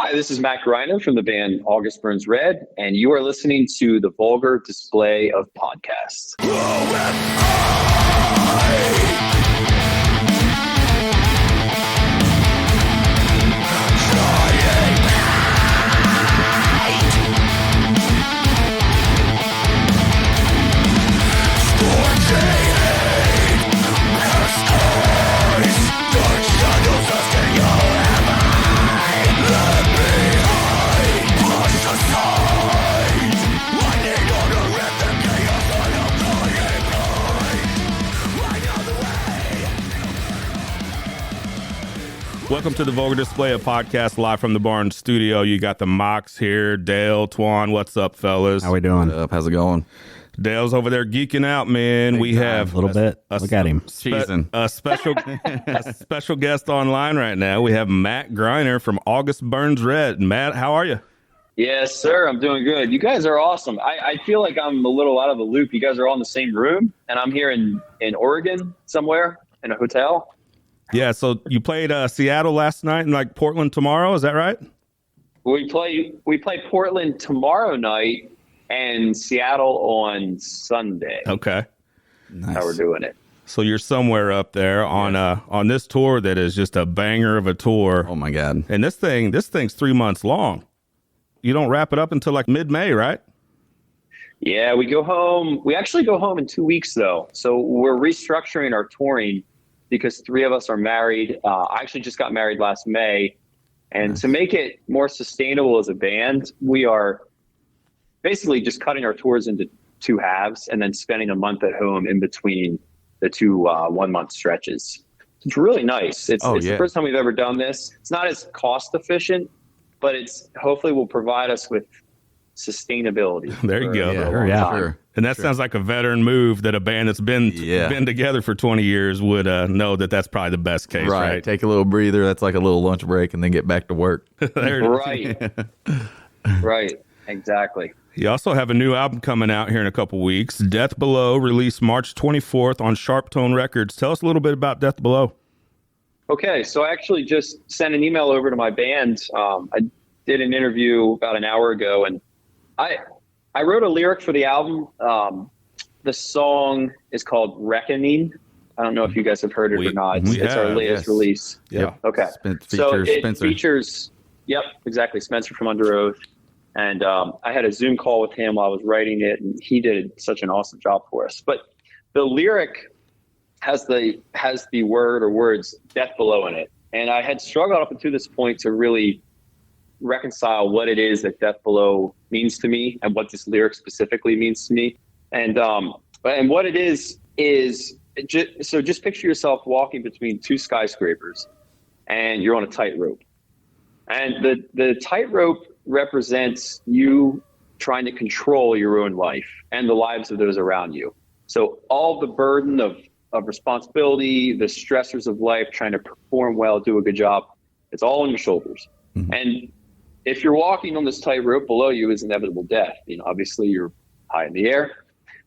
Hi, this is Matt Greiner from the band August Burns Red, and you are listening to the Vulgar Display of Podcasts. Welcome to the Vulgar Display of Podcast, live from the Barn Studio. You got the Mox here, Dale, Twan. What's up, fellas? How we doing? How's it going? Dale's over there geeking out, man. Big we time. have A little bit. Look at him. Cheesing. A special guest online right now. We have Matt Greiner from August Burns Red. Matt, how are you? Yes, sir. I'm doing good. You guys are awesome. I feel like I'm a little out of the loop. You guys are all in the same room, and I'm here in Oregon somewhere in a hotel. Yeah, so you played Seattle last night and like Portland tomorrow. Is that right? We play Portland tomorrow night and Seattle on Sunday. Okay. Nice. How we're doing it. So you're somewhere up there on this tour that is just a banger of a tour. Oh my God. And this thing's 3 months long. You don't wrap it up until like mid-May, right? Yeah, we go home. We actually go home in 2 weeks though. So we're restructuring our touring because three of us are married. I actually just got married last May. And to make it more sustainable as a band, we are basically just cutting our tours into two halves and then spending a month at home in between the two 1 month stretches. It's really nice. It's the first time we've ever done this. It's not as cost efficient, but it's hopefully will provide us with sustainability. There you go. Sure. And that sounds like a veteran move that a band that's been together for 20 years would know that that's probably the best case, right? Take a little breather. That's like a little lunch break and then get back to work. Right. Right. Exactly. You also have a new album coming out here in a couple weeks. Death Below, released March 24th on Sharp Tone Records. Tell us a little bit about Death Below. Okay. So I actually just sent an email over to my band. I did an interview about an hour ago, and I wrote a lyric for the album. The song is called Reckoning. I don't know if you guys have heard it or not. It's our latest release. Yeah. Okay. So it features, exactly, Spencer from Underoath. And I had a Zoom call with him while I was writing it, and he did such an awesome job for us. But the lyric has the word or words Death Below in it. And I had struggled up until this point to really reconcile what it is that Death Below means to me and what this lyric specifically means to me. And what it is just picture yourself walking between two skyscrapers and you're on a tightrope. And the tightrope represents you trying to control your own life and the lives of those around you. So all the burden of responsibility, the stressors of life, trying to perform well, do a good job, it's all on your shoulders. Mm-hmm. And if you're walking on this tightrope, below you is inevitable death. Obviously you're high in the air.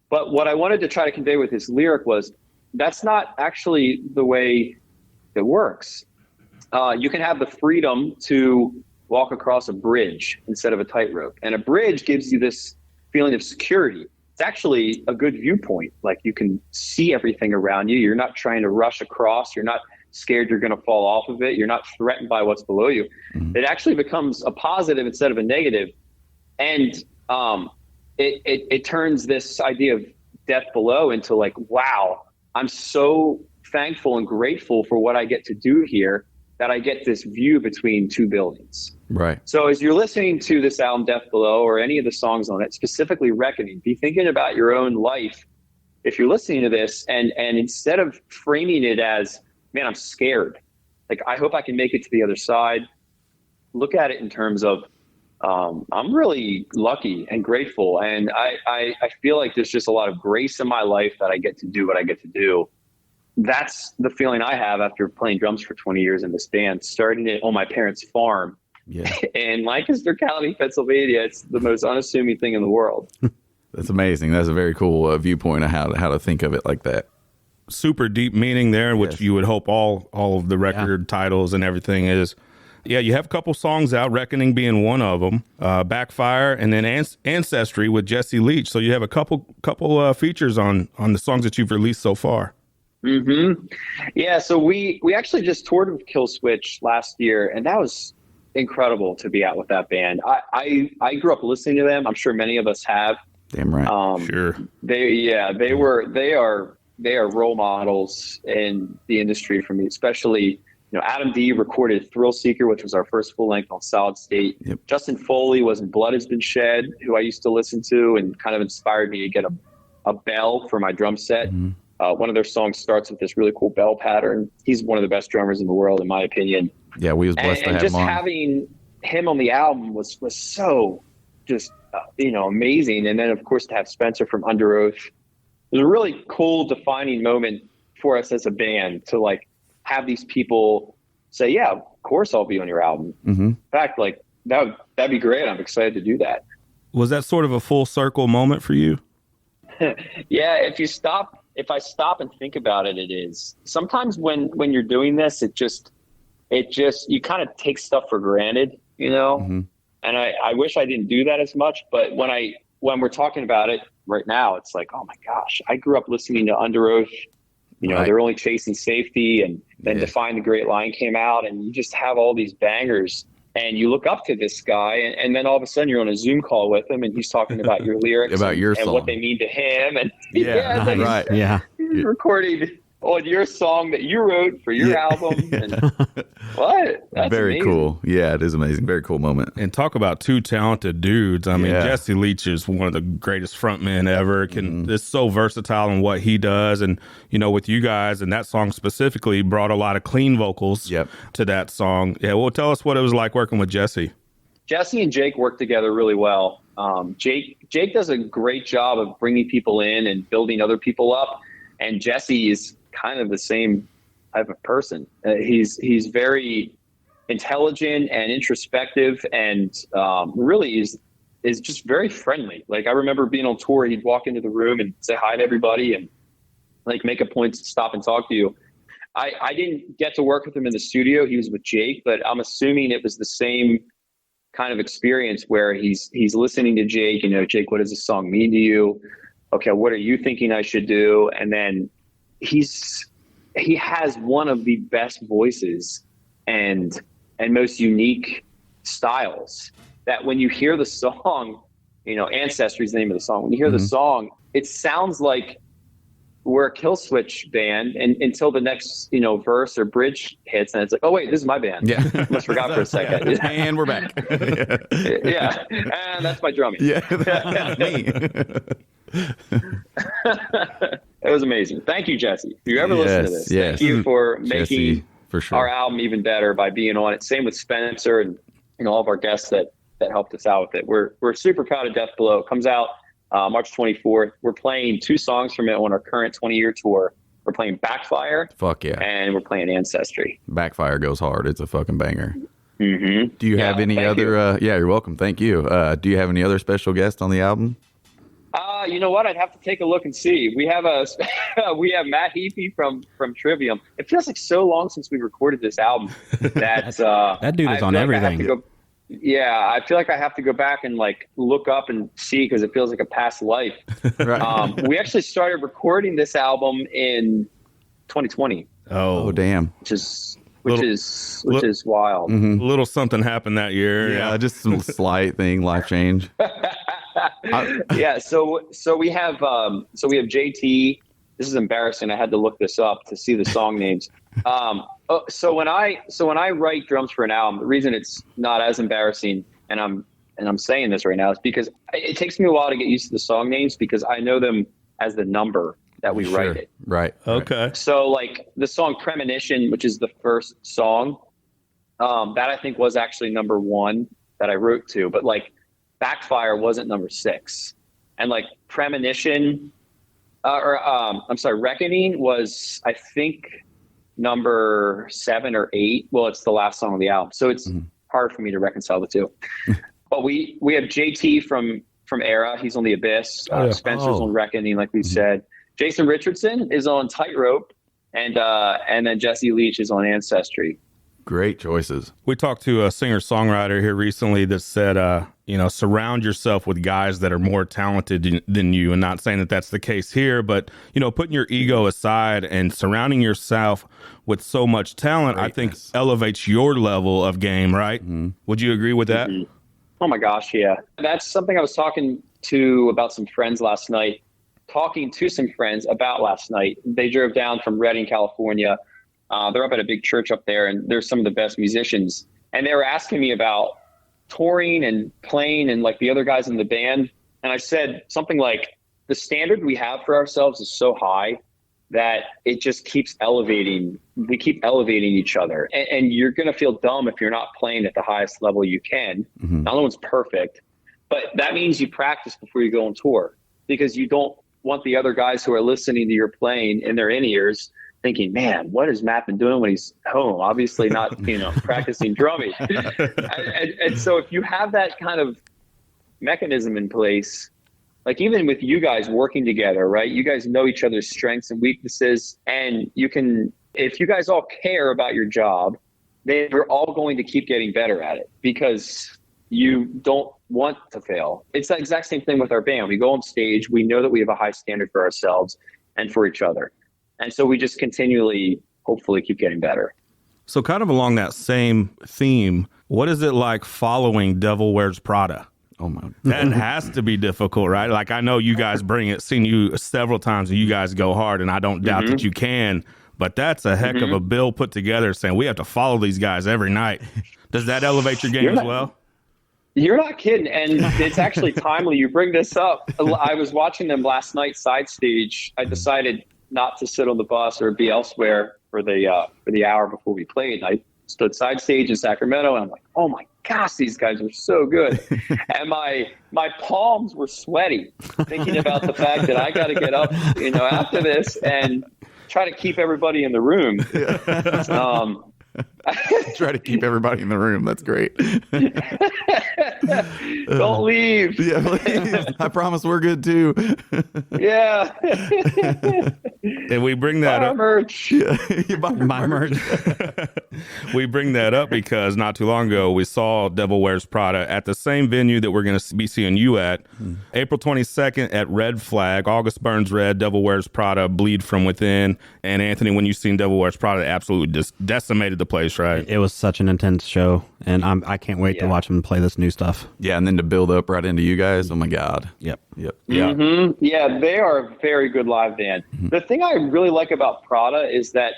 But what I wanted to try to convey with this lyric was that's not actually the way it works. You can have the freedom to walk across a bridge instead of a tightrope. And a bridge gives you this feeling of security. It's actually a good viewpoint. Like you can see everything around you. You're not trying to rush across. You're not scared you're going to fall off of it. You're not threatened by what's below you. Mm-hmm. It actually becomes a positive instead of a negative. And it turns this idea of death below into like, wow, I'm so thankful and grateful for what I get to do here, that I get this view between two buildings. Right. So as you're listening to this album, Death Below, or any of the songs on it, specifically Reckoning, be thinking about your own life. If you're listening to this and instead of framing it as, man, I'm scared, like, I hope I can make it to the other side, look at it in terms of, I'm really lucky and grateful. And I feel like there's just a lot of grace in my life that I get to do what I get to do. That's the feeling I have after playing drums for 20 years in this band, starting it on my parents' farm in Lancaster County, Pennsylvania. It's the most unassuming thing in the world. That's amazing. That's a very cool viewpoint of how to think of it like that. Super deep meaning there, which you would hope all of the record titles and everything is. Yeah, you have a couple songs out, Reckoning being one of them, Backfire, and then Ancestry with Jesse Leach. So you have a couple features on the songs that you've released so far. Mm-hmm. Yeah, so we actually just toured with Killswitch last year, and that was incredible to be out with that band. I grew up listening to them. I'm sure many of us have. Damn right. Sure. They are role models in the industry for me, especially. Adam D recorded Thrill Seeker, which was our first full length on Solid State. Yep. Justin Foley was in Blood Has Been Shed, who I used to listen to and kind of inspired me to get a bell for my drum set. Mm-hmm. One of their songs starts with this really cool bell pattern. He's one of the best drummers in the world, in my opinion. Yeah, we was blessed to have just him on. Having him on the album was so just amazing. And then of course to have Spencer from Underoath, it was a really cool defining moment for us as a band to like have these people say, yeah, of course I'll be on your album. Mm-hmm. In fact, like that'd be great. I'm excited to do that. Was that sort of a full circle moment for you? Yeah, if I stop and think about it, it is. Sometimes when you're doing this, it just you kind of take stuff for granted, Mm-hmm. And I wish I didn't do that as much, but when we're talking about it right now, it's like, oh my gosh, I grew up listening to Underoath. Right. They're only chasing safety, and then Define the Great Line came out, and you just have all these bangers, and you look up to this guy, and then all of a sudden you're on a Zoom call with him, and he's talking about your lyrics about your and song. what they mean to him, and nice. Right, yeah, he's recording on your song that you wrote for your album. And what? That's very amazing. cool. Yeah, it is amazing. Very cool moment. And talk about two talented dudes. I mean, Jesse Leach is one of the greatest frontmen ever. Is so versatile in what he does. And, with you guys and that song specifically brought a lot of clean vocals to that song. Yeah, well, tell us what it was like working with Jesse. Jesse and Jake work together really well. Jake does a great job of bringing people in and building other people up. And Jesse is kind of the same type of person. He's very intelligent and introspective, and really is just very friendly. Like I remember being on tour, he'd walk into the room and say hi to everybody and like make a point to stop and talk to you. I didn't get to work with him in the studio. He was with Jake, but I'm assuming it was the same kind of experience where he's listening to Jake. Jake, what does this song mean to you? Okay, what are you thinking I should do? And then he has one of the best voices and most unique styles that when you hear the song, Ancestry is the name of the song. When you hear the song, it sounds like we're a Killswitch band and until the next, verse or bridge hits, and it's like, oh wait, this is my band. Yeah. I almost forgot for a second. And we're back. Yeah. And that's my drumming. Yeah, that's me. It was amazing. Thank you, Jesse. If you ever listen to this, thank you for making Jesse, for sure. our album even better by being on it. Same with Spencer and all of our guests that helped us out with it. We're super proud of Death Below. It comes out March 24th. We're playing 2 songs from it on our current 20-year tour. We're playing Backfire. Fuck yeah. And we're playing Ancestry. Backfire goes hard. It's a fucking banger. Mm-hmm. Do you have any other? Yeah, you're welcome. Thank you. Do you have any other special guests on the album? You know what? I'd have to take a look and see. We have Matt Heapy from Trivium. It feels like so long since we recorded this album that that dude is on everything. I feel like I have to go back and like look up and see because it feels like a past life. Right. We actually started recording this album in 2020. Oh damn! Which is wild. Mm-hmm. A little something happened that year. Yeah, just some slight thing, life change. So we have JT. This is embarrassing. I had to look this up to see the song names. So when I write drums for an album, the reason it's not as embarrassing, and I'm saying this right now, is because it takes me a while to get used to the song names because I know them as the number that we write it. Right. Okay. So like the song Premonition, which is the first song, that I think was actually number 1 that I wrote to, but like Backfire wasn't number 6, and like Premonition, Reckoning was I think number 7 or 8. Well, it's the last song on the album, so it's hard for me to reconcile the two. But we have JT from ERRA. He's on the Abyss. Spencer's on Reckoning, like we said. Jason Richardson is on Tightrope, and then Jesse Leach is on Ancestry. Great choices. We talked to a singer-songwriter here recently that said, surround yourself with guys that are more talented than you. And not saying that that's the case here, but, putting your ego aside and surrounding yourself with so much talent, I think elevates your level of game, right? Mm-hmm. Would you agree with that? Mm-hmm. Oh my gosh, yeah. That's something I was talking to about some friends last night, talking to some friends about last night. They drove down from Redding, California. They're up at a big church up there, and they're some of the best musicians. And they were asking me about touring and playing and like the other guys in the band. And I said something like, the standard we have for ourselves is so high that it just keeps elevating. We keep elevating each other. And you're going to feel dumb if you're not playing at the highest level you can. Mm-hmm. No one's perfect, but that means you practice before you go on tour, because you don't want the other guys who are listening to your playing in their in-ears thinking, man, what has Matt been doing when he's home? Obviously not, practicing drumming. And so if you have that kind of mechanism in place, like even with you guys working together, right? You guys know each other's strengths and weaknesses, and you can, if you guys all care about your job, then you're all going to keep getting better at it because you don't want to fail. It's the exact same thing with our band. We go on stage, we know that we have a high standard for ourselves and for each other. And so we just continually, hopefully, keep getting better. So kind of along that same theme, what is it like following Devil Wears Prada? Oh my! That has to be difficult, right? Like I know you guys bring it, seen you several times, and you guys go hard, and I don't doubt that you can. But that's a heck of a bill put together, saying we have to follow these guys every night. Does that elevate your game as well? You're not kidding, and it's actually timely you bring this up. I was watching them last night side stage. I decided not to sit on the bus or be elsewhere for the hour before we played. I stood side stage in Sacramento, and I'm like, oh my gosh, these guys are so good. And my palms were sweaty thinking about the fact that I got to get up, after this and try to keep everybody in the room. Try to keep everybody in the room. That's great. Don't leave. Yeah, please. I promise we're good too. Yeah. And we bring that up. Merch. Yeah, you buy my merch. We bring that up because not too long ago we saw Devil Wears Prada at the same venue that we're going to be seeing you at. April 22nd at Red Flag. August Burns Red, Devil Wears Prada, Bleed From Within. And Anthony, when you seen Devil Wears Prada, absolutely just decimated the place, right? It was such an intense show, and I can't wait to watch them play this new stuff. Yeah, and then to build up right into you guys. Oh my God. Yep. Yeah. Mm-hmm. Yeah, they are a very good live band. Mm-hmm. The thing I really like about Prada is that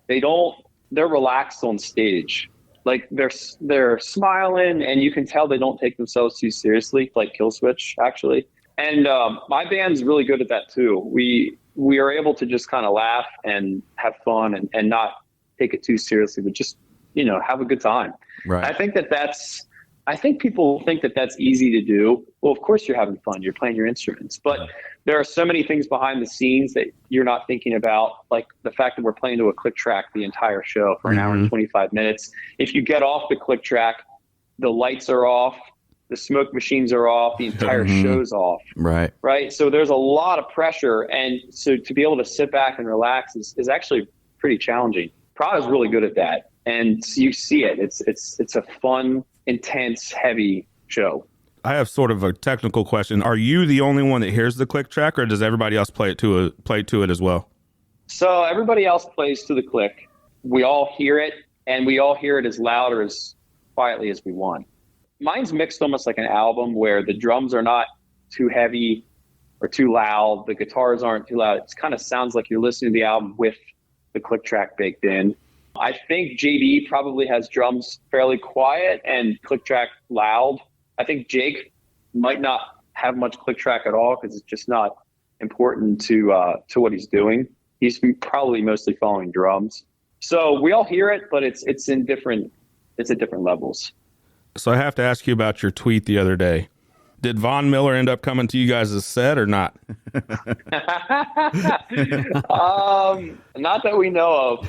they're relaxed on stage. Like they're smiling, and you can tell they don't take themselves too seriously, like Killswitch actually. And my band's really good at that too. We are able to just kind of laugh and have fun and not take it too seriously, but just, have a good time. Right. I think people think that that's easy to do. Well, of course you're having fun. You're playing your instruments, but there are so many things behind the scenes that you're not thinking about, like the fact that we're playing to a click track the entire show for an hour and 25 minutes. If you get off the click track, the lights are off, the smoke machines are off, the entire show's off. Right. Right. So there's a lot of pressure. And so to be able to sit back and relax is actually pretty challenging. Prada's really good at that. And you see it. It's a fun, intense, heavy show. I have sort of a technical question. Are you the only one that hears the click track, or does everybody else play to it as well? So everybody else plays to the click. We all hear it, and we all hear it as loud or as quietly as we want. Mine's mixed almost like an album where the drums are not too heavy or too loud. The guitars aren't too loud. It kind of sounds like you're listening to the album with the click track baked in. I think JD probably has drums fairly quiet and click track loud. I think Jake might not have much click track at all because it's just not important to what he's doing. He's probably mostly following drums. So we all hear it, but it's at different levels. So I have to ask you about your tweet the other day. Did Von Miller end up coming to you guys' set or not? Not that we know of.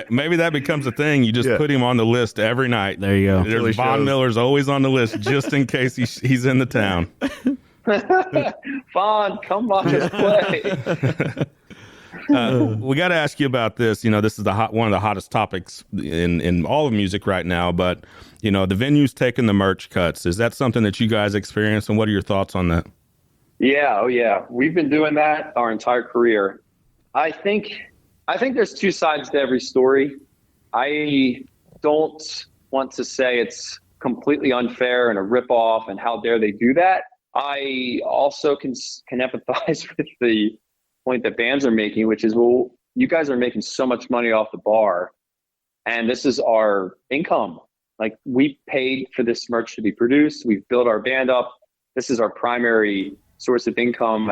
Maybe that becomes a thing. You just put him on the list every night. There you go. There's Von Miller's always on the list just in case he's in the town. Von, come watch us play. We got to ask you about this. This is one of the hottest topics in all of music right now. But the venues taking the merch cuts. Is that something that you guys experience? And what are your thoughts on that? Yeah. Oh, yeah. We've been doing that our entire career. I think there's two sides to every story. I don't want to say it's completely unfair and a ripoff and how dare they do that. I also can empathize with the point that bands are making, which is, well, you guys are making so much money off the bar and this is our income. Like, we paid for this merch to be produced. We've built our band up. This is our primary source of income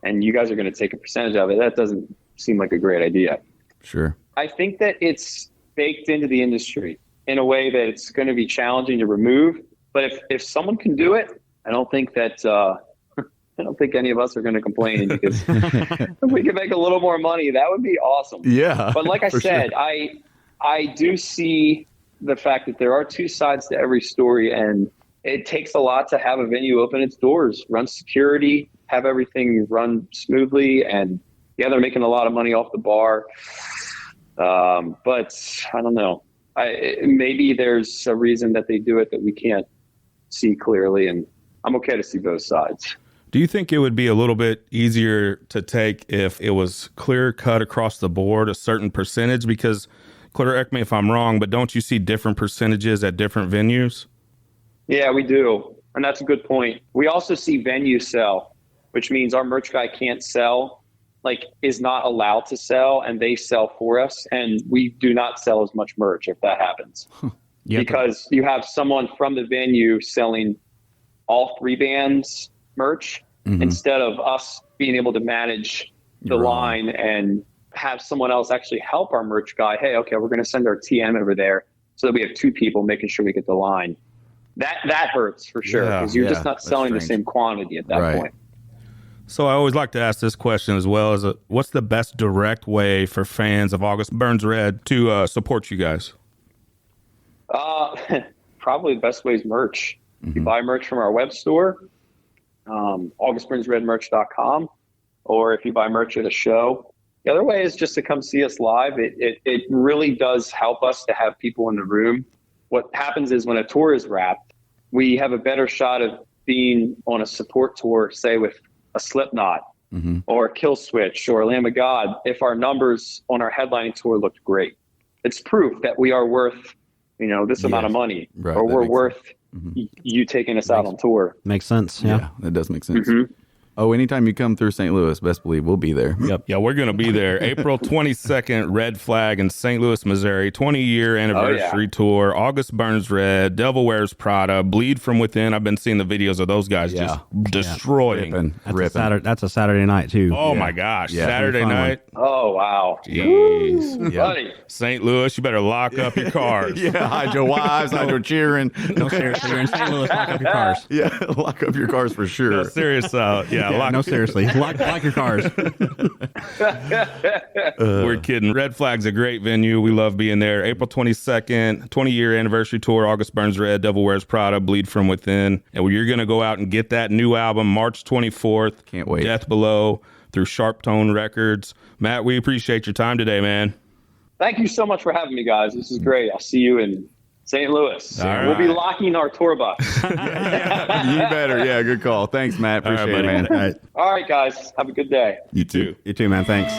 and you guys are going to take a percentage of it. That doesn't seem like a great idea. Sure. I think that it's baked into the industry in a way that it's going to be challenging to remove. But if someone can do it, I don't think any of us are going to complain, because if we could make a little more money, that would be awesome. Yeah. But like I said, sure. I do see the fact that there are two sides to every story, and it takes a lot to have a venue open its doors, run security, have everything run smoothly. And yeah, they're making a lot of money off the bar. But I don't know. Maybe there's a reason that they do it that we can't see clearly, and I'm okay to see both sides. Do you think it would be a little bit easier to take if it was clear cut across the board, a certain percentage? Because, correct me if I'm wrong, but don't you see different percentages at different venues? Yeah, we do. And that's a good point. We also see venues sell, which means our merch guy can't sell, is not allowed to sell, and they sell for us. And we do not sell as much merch if that happens. Because you have someone from the venue selling all three bands merch, instead of us being able to manage the line and have someone else actually help our merch guy. Hey, okay, we're going to send our TM over there so that we have two people making sure we get the line. That hurts for sure, because you're just not selling the same quantity at that point. So I always like to ask this question as well, what's the best direct way for fans of August Burns Red to support you guys? Probably the best way is merch. You buy merch from our web store, augustburnsredmerch.com, or if you buy merch at a show. The other way is just to come see us live. It really does help us to have people in the room. What happens is when a tour is wrapped, we have a better shot of being on a support tour, say with a Slipknot or Killswitch or Lamb of God, if our numbers on our headlining tour looked great. It's proof that we are worth, this amount of money, or we're worth you taking us out on tour. Makes sense. Yeah, that does make sense. Oh, anytime you come through St. Louis, best believe we'll be there. Yep. Yeah, we're going to be there. April 22nd, Red Flag in St. Louis, Missouri. 20-year anniversary tour. August Burns Red, Devil Wears Prada, Bleed From Within. I've been seeing the videos of those guys just destroying. Ripping. That's a Saturday night, too. Oh, my gosh. Yeah. Saturday night. Oh, wow. Jeez. Buddy. St. Louis, you better lock up your cars. Hide your wives, hide your cheering. No, seriously, you're in St. Louis, lock up your cars. Yeah, lock up your cars for sure. No, serious. No, seriously. Lock your cars. We're kidding. Red Flag's a great venue. We love being there. April 22nd, 20-year anniversary tour, August Burns Red, Devil Wears Prada, Bleed From Within. And you're going to go out and get that new album March 24th. Can't wait. Death Below through Sharp Tone Records. Matt, we appreciate your time today, man. Thank you so much for having me, guys. This is great. I'll see you in St. Louis. We'll be locking our tour bus. You better. Yeah, good call. Thanks, Matt. Appreciate it, man. All right, guys. Have a good day. You too. You too, man. Thanks.